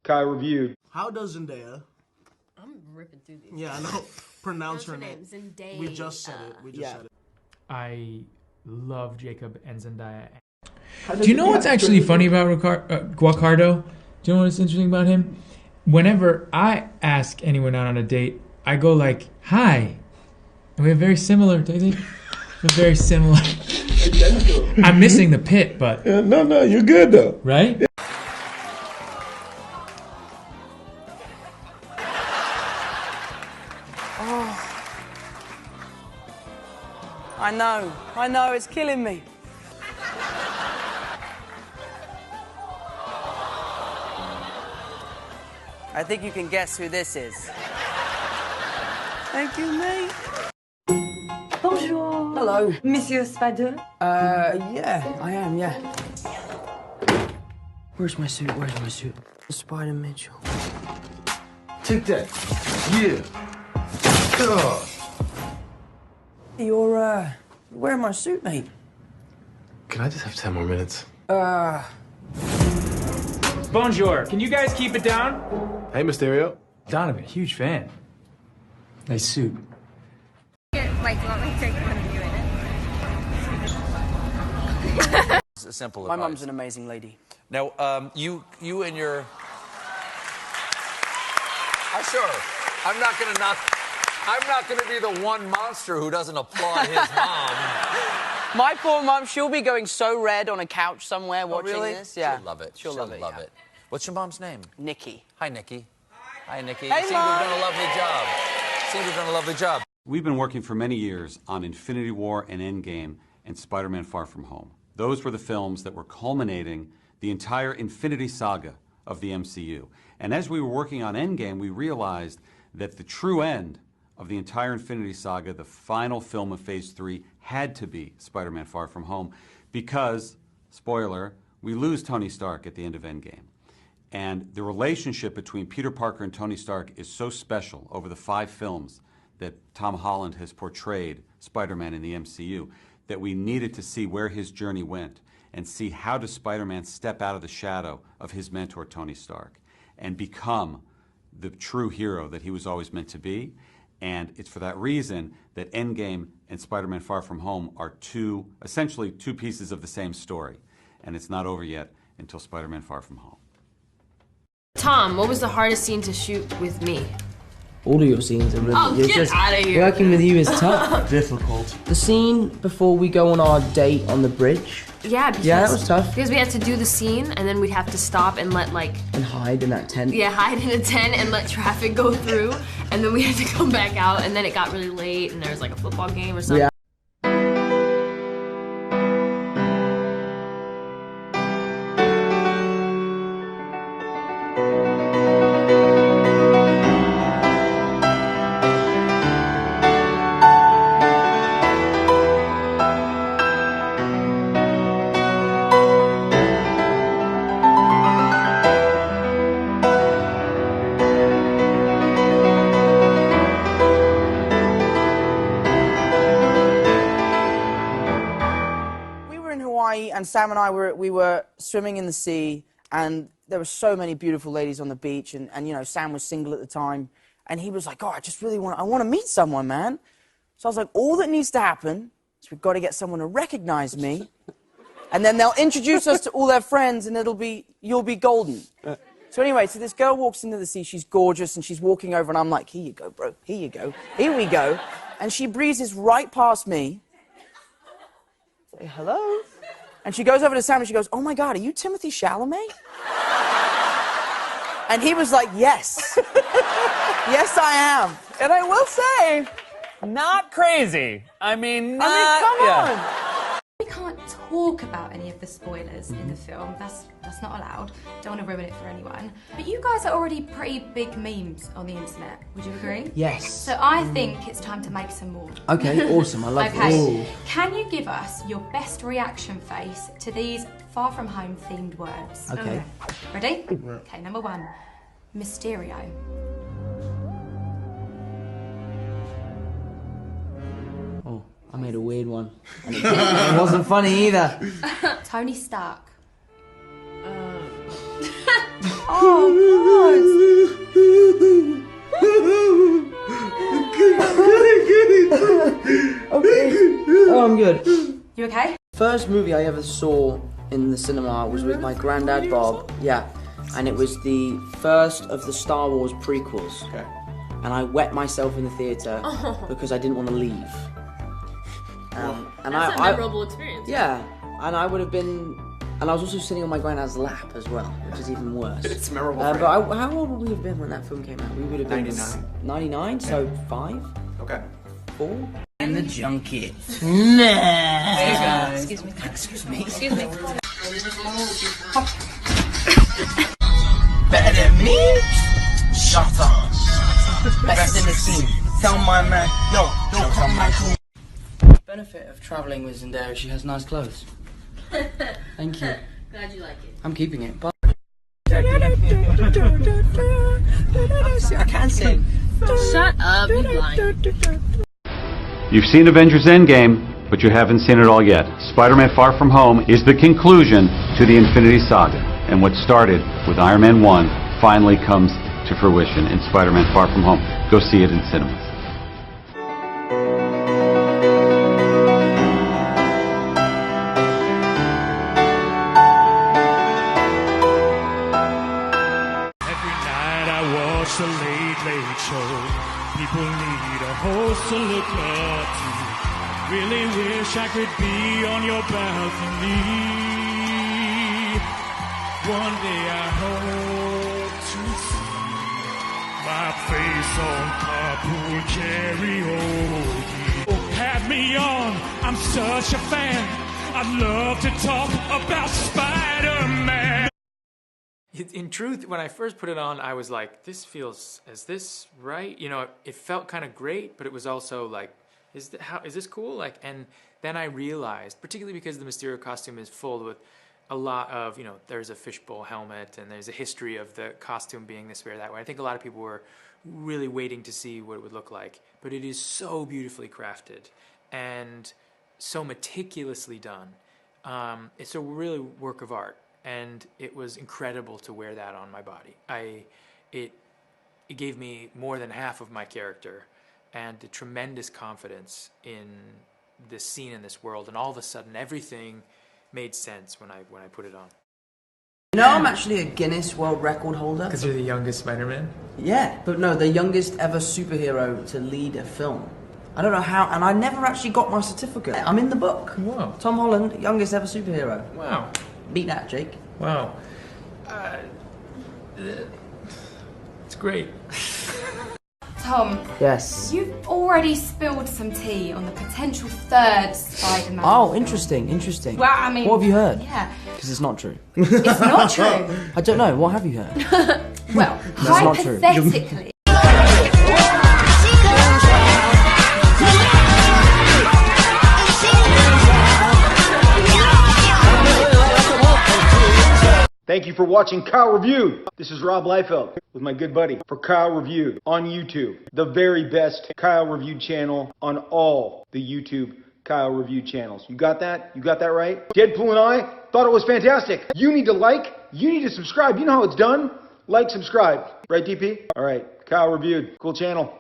Kai reviewed. How does Zendaya? I'm ripping through these. Yeah, I know. Pronounce her name. Zendaya. We just said it. We just said it. I love Jacob and Zendaya. Do you know what's actually funny about Guacardo? Do you know what's interesting about him? Whenever I ask anyone out on a date, I go like, "Hi." And we have very similar, don't you think? We're very similar. I'm missing the pit, but... No, you're good though. Right? Yeah. I know, it's killing me. I think you can guess who this is. Thank you, mate. Bonjour. Hello. Monsieur Spider? Yeah, I am, yeah. Where's my suit? Spider Mitchell. Take that. Yeah. You're, wearing my suit, mate. Can I just have 10 more minutes? Bonjour. Can you guys keep it down? Hey, Mysterio. Donovan, huge fan. Nice suit. Wait, do you want me to take one of you in it? It's a simple My advice. mum's an amazing lady. Now, you and your... Sure. I'm not gonna be the one monster who doesn't applaud his mom. My poor mum, she'll be going so red on a couch somewhere watching really? this. Yeah. She'll love it. She'll love it. What's your mom's name? Nikki. Hi, Nikki. Hi, Nikki. Hey, Seems Mom. we've done a lovely job. We've been working for many years on Infinity War and Endgame and Spider-Man Far From Home. Those were the films that were culminating the entire Infinity Saga of the MCU. And as we were working on Endgame, we realized that the true end of the entire Infinity Saga, the final film of Phase 3, had to be Spider-Man Far From Home because, spoiler, we lose Tony Stark at the end of Endgame. And the relationship between Peter Parker and Tony Stark is so special over the 5 films that Tom Holland has portrayed Spider-Man in the MCU that we needed to see where his journey went and see how does Spider-Man step out of the shadow of his mentor Tony Stark and become the true hero that he was always meant to be. And it's for that reason that Endgame and Spider-Man Far From Home are essentially two pieces of the same story. And it's not over yet until Spider-Man Far From Home. Tom, what was the hardest scene to shoot with me? All of your scenes are really... Oh, get out of here. Working with you is tough. Difficult. The scene before we go on our date on the bridge. Yeah, because... Yeah, that was tough. Because we had to do the scene, and then we'd have to stop and let, like... And hide in that tent. Yeah, hide in a tent and let traffic go through, and then we had to come back out, and then it got really late, and there was, like, a football game or something. Yeah. And Sam and I were swimming in the sea, and there were so many beautiful ladies on the beach, and you know, Sam was single at the time, and he was like, "Oh, I just really want to meet someone, man." So I was like, "All that needs to happen is we've got to get someone to recognize me, and then they'll introduce us to all their friends, and you'll be golden." So anyway, so this girl walks into the sea, she's gorgeous, and she's walking over, and I'm like, "Here you go, bro, here you go, here we go," and she breezes right past me. Say hello. And she goes over to Sam and she goes, "Oh my God, are you Timothée Chalamet?" And he was like, "Yes. Yes, I am." And I will say... Not crazy. I mean, come on. We can't talk about any of the spoilers in the film. That's not allowed. Don't want to ruin it for anyone. But you guys are already pretty big memes on the internet. Would you agree? Yes. So I think it's time to make some more. Okay, awesome. I love this. Can you give us your best reaction face to these Far From Home themed words? Okay. Ready? Okay, number 1. Mysterio. Oh, I made a weird one. And it wasn't funny either. Tony Stark. Oh, I'm good. You okay? First movie I ever saw in the cinema was with my granddad Bob. Yeah, and it was the first of the Star Wars prequels. Okay. And I wet myself in the theater because I didn't want to leave. And That's a memorable experience. Yeah, and I would have been, and I was also sitting on my granddad's lap as well, which is even worse. It's memorable. But how old would we have been when that film came out? We would have been 99. 99, so 5, Okay. 4. And the junket. Hey guys. Excuse me. Excuse me. Excuse me. Better than me? Shut up. Best in the scene. Tell my man, yo, don't come my cool. Benefit of traveling with Zendaya, she has nice clothes. Thank you. Glad you like it. I'm keeping it. But I can't sing. Shut up, you blind. You've seen Avengers Endgame, but you haven't seen it all yet. Spider-Man Far From Home is the conclusion to the Infinity Saga. And what started with Iron Man 1 finally comes to fruition in Spider-Man Far From Home. Go see it in cinemas. Every night I watch the Late Late Show. People need a host to look up to. I really wish I could be on your balcony. One day I hope to see my face on carpool karaoke. Have me on, I'm such a fan. I'd love to talk about Spider-Man. In truth, when I first put it on, I was like, is this right? You know, it felt kind of great, but it was also like, is this cool? Like, and then I realized, particularly because the Mysterio costume is full with a lot of, there's a fishbowl helmet and there's a history of the costume being this way or that way. I think a lot of people were really waiting to see what it would look like, but it is so beautifully crafted and so meticulously done. It's a really work of art. And it was incredible to wear that on my body. It gave me more than half of my character and a tremendous confidence in this scene in this world. And all of a sudden, everything made sense when I put it on. you know, I'm actually a Guinness World Record holder. Because you're the youngest Spider-Man? Yeah, but no, the youngest ever superhero to lead a film. I don't know how, and I never actually got my certificate. I'm in the book. Wow. Tom Holland, youngest ever superhero. Wow. Beat that, Jake. Wow. It's great. Tom, Yes. you've already spilled some tea on the potential third Spider-Man. Oh, film. interesting. Well, I mean, what have you heard? Yeah, Because it's not true. it's not true. I don't know. What have you heard? Well, not true. hypothetically. Thank you for watching Kyle Reviewed. This is Rob Liefeld with my good buddy for Kyle Reviewed on YouTube. The very best Kyle Reviewed channel on all the YouTube Kyle Reviewed channels. You got that? You got that right? Deadpool and I thought it was fantastic. You need to like, you need to subscribe. You know how it's done? Like, subscribe. Right, DP? All right, Kyle Reviewed. Cool channel.